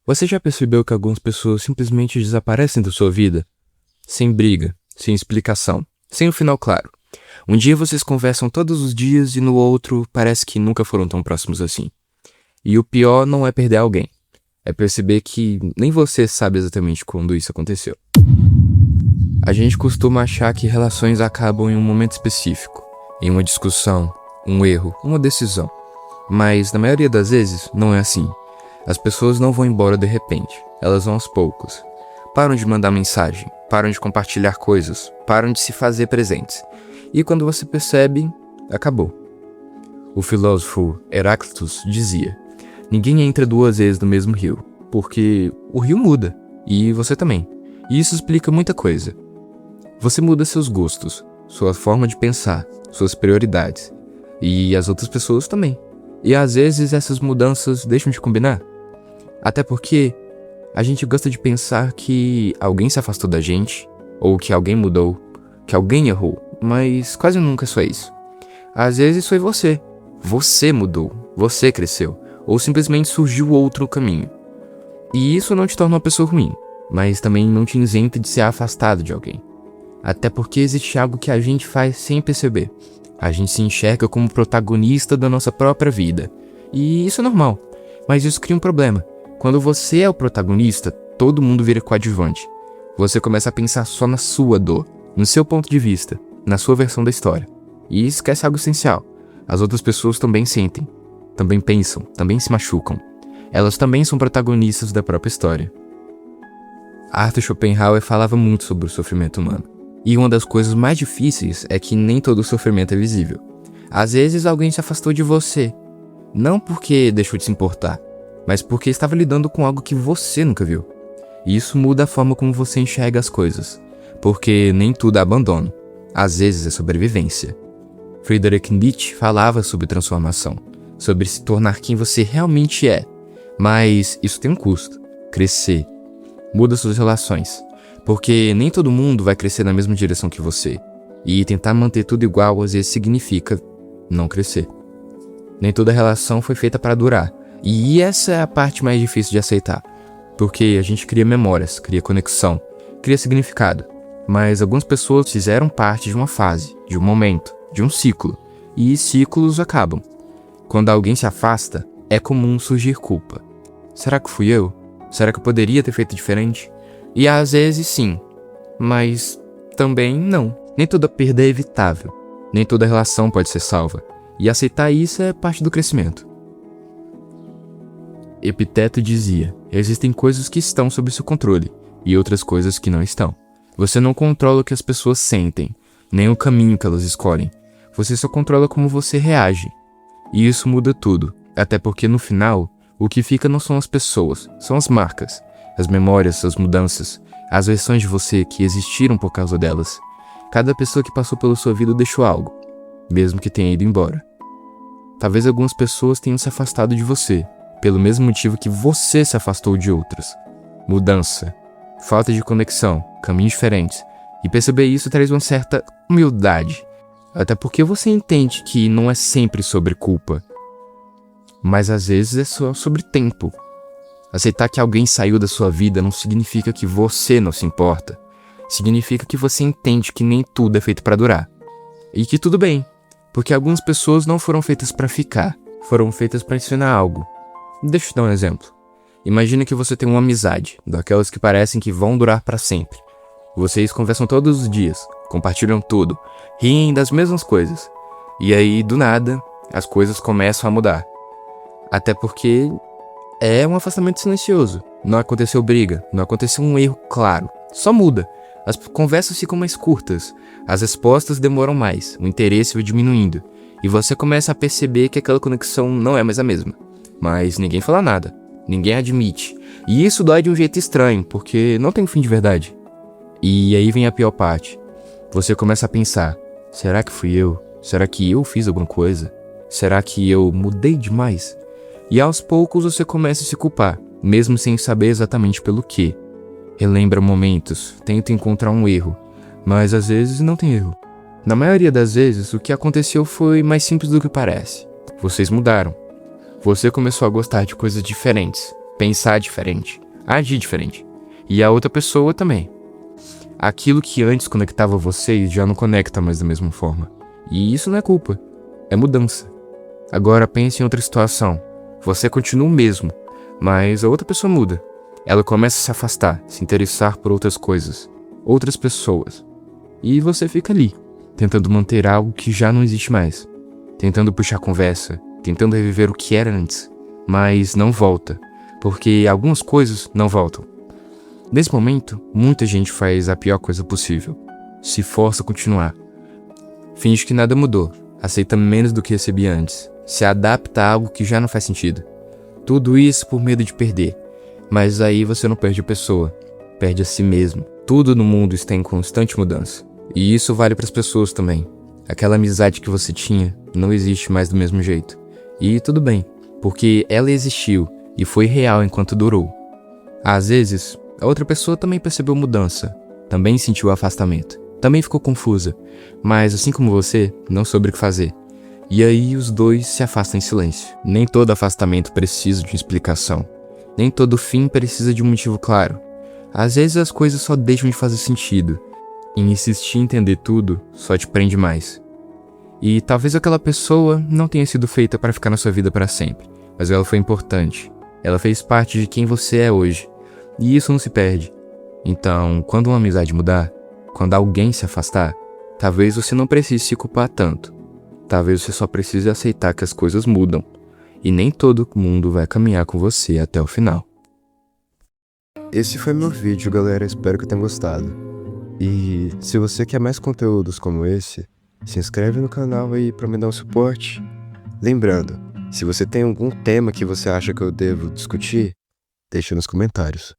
Você já percebeu que algumas pessoas simplesmente desaparecem da sua vida? Sem briga, sem explicação, sem um final claro. Um dia vocês conversam todos os dias e no outro parece que nunca foram tão próximos assim. E o pior não é perder alguém, é perceber que nem você sabe exatamente quando isso aconteceu. A gente costuma achar que relações acabam em um momento específico, em uma discussão, um erro, uma decisão. Mas na maioria das vezes não é assim. As pessoas não vão embora de repente, elas vão aos poucos. Param de mandar mensagem, param de compartilhar coisas, param de se fazer presentes. E quando você percebe, acabou. O filósofo Heráclito dizia: ninguém entra duas vezes no mesmo rio, porque o rio muda, e você também. E isso explica muita coisa. Você muda seus gostos, sua forma de pensar, suas prioridades. E as outras pessoas também. E às vezes essas mudanças deixam de combinar. Até porque a gente gosta de pensar que alguém se afastou da gente, ou que alguém mudou, que alguém errou, mas quase nunca é só isso. Às vezes foi você. Você mudou, você cresceu, ou simplesmente surgiu outro caminho. E isso não te torna uma pessoa ruim, mas também não te isenta de ser afastado de alguém. Até porque existe algo que a gente faz sem perceber. A gente se enxerga como protagonista da nossa própria vida. E isso é normal, mas isso cria um problema. Quando você é o protagonista, todo mundo vira coadjuvante. Você começa a pensar só na sua dor, no seu ponto de vista, na sua versão da história. E esquece algo essencial. As outras pessoas também sentem, também pensam, também se machucam. Elas também são protagonistas da própria história. Arthur Schopenhauer falava muito sobre o sofrimento humano. E uma das coisas mais difíceis é que nem todo sofrimento é visível. Às vezes alguém se afastou de você, não porque deixou de se importar, mas porque estava lidando com algo que você nunca viu. E isso muda a forma como você enxerga as coisas, porque nem tudo é abandono, às vezes é sobrevivência. Friedrich Nietzsche falava sobre transformação, sobre se tornar quem você realmente é, mas isso tem um custo: crescer. Muda suas relações, porque nem todo mundo vai crescer na mesma direção que você, e tentar manter tudo igual às vezes significa não crescer. Nem toda relação foi feita para durar, e essa é a parte mais difícil de aceitar, porque a gente cria memórias, cria conexão, cria significado, mas algumas pessoas fizeram parte de uma fase, de um momento, de um ciclo, e ciclos acabam. Quando alguém se afasta, é comum surgir culpa. Será que fui eu? Será que eu poderia ter feito diferente? E às vezes sim, mas também não. Nem toda perda é evitável, nem toda relação pode ser salva, e aceitar isso é parte do crescimento. Epiteto dizia: existem coisas que estão sob seu controle, e outras coisas que não estão. Você não controla o que as pessoas sentem, nem o caminho que elas escolhem. Você só controla como você reage. E isso muda tudo, até porque no final, o que fica não são as pessoas, são as marcas, as memórias, as mudanças, as versões de você que existiram por causa delas. Cada pessoa que passou pela sua vida deixou algo, mesmo que tenha ido embora. Talvez algumas pessoas tenham se afastado de você, pelo mesmo motivo que você se afastou de outras. Mudança, falta de conexão, caminhos diferentes. E perceber isso traz uma certa humildade. Até porque você entende que não é sempre sobre culpa, mas às vezes é só sobre tempo. Aceitar que alguém saiu da sua vida não significa que você não se importa. Significa que você entende que nem tudo é feito para durar. E que tudo bem, porque algumas pessoas não foram feitas para ficar, foram feitas para ensinar algo. Deixa eu te dar um exemplo. Imagina que você tem uma amizade, daquelas que parecem que vão durar para sempre. Vocês conversam todos os dias, compartilham tudo, riem das mesmas coisas. E aí, do nada, as coisas começam a mudar. Até porque é um afastamento silencioso. Não aconteceu briga, não aconteceu um erro claro. Só muda. As conversas ficam mais curtas, as respostas demoram mais, o interesse vai diminuindo. E você começa a perceber que aquela conexão não é mais a mesma. Mas ninguém fala nada, ninguém admite. E isso dói de um jeito estranho, porque não tem um fim de verdade. E aí vem a pior parte. Você começa a pensar: será que fui eu? Será que eu fiz alguma coisa? Será que eu mudei demais? E aos poucos você começa a se culpar, mesmo sem saber exatamente pelo quê. Relembra momentos, tenta encontrar um erro, mas às vezes não tem erro. Na maioria das vezes, o que aconteceu foi mais simples do que parece. Vocês mudaram. Você começou a gostar de coisas diferentes, pensar diferente, agir diferente. E a outra pessoa também. Aquilo que antes conectava vocês já não conecta mais da mesma forma. E isso não é culpa, é mudança. Agora pense em outra situação. Você continua o mesmo, mas a outra pessoa muda. Ela começa a se afastar, se interessar por outras coisas, outras pessoas. E você fica ali, tentando manter algo que já não existe mais. Tentando puxar conversa, tentando reviver o que era antes. Mas não volta, porque algumas coisas não voltam. Nesse momento, muita gente faz a pior coisa possível. Se força a continuar. Finge que nada mudou, aceita menos do que recebia antes. Se adapta a algo que já não faz sentido. Tudo isso por medo de perder. Mas aí você não perde a pessoa, perde a si mesmo. Tudo no mundo está em constante mudança. E isso vale para as pessoas também. Aquela amizade que você tinha não existe mais do mesmo jeito. E tudo bem, porque ela existiu e foi real enquanto durou. Às vezes, a outra pessoa também percebeu mudança, também sentiu afastamento, também ficou confusa, mas assim como você, não soube o que fazer. E aí os dois se afastam em silêncio. Nem todo afastamento precisa de uma explicação. Nem todo fim precisa de um motivo claro. Às vezes as coisas só deixam de fazer sentido. E insistir em entender tudo só te prende mais. E talvez aquela pessoa não tenha sido feita para ficar na sua vida para sempre. Mas ela foi importante. Ela fez parte de quem você é hoje. E isso não se perde. Então, quando uma amizade mudar, quando alguém se afastar, talvez você não precise se culpar tanto. Talvez você só precise aceitar que as coisas mudam. E nem todo mundo vai caminhar com você até o final. Esse foi meu vídeo, galera. Espero que tenham gostado. E se você quer mais conteúdos como esse, se inscreve no canal aí pra me dar um suporte. Lembrando, se você tem algum tema que você acha que eu devo discutir, deixa nos comentários.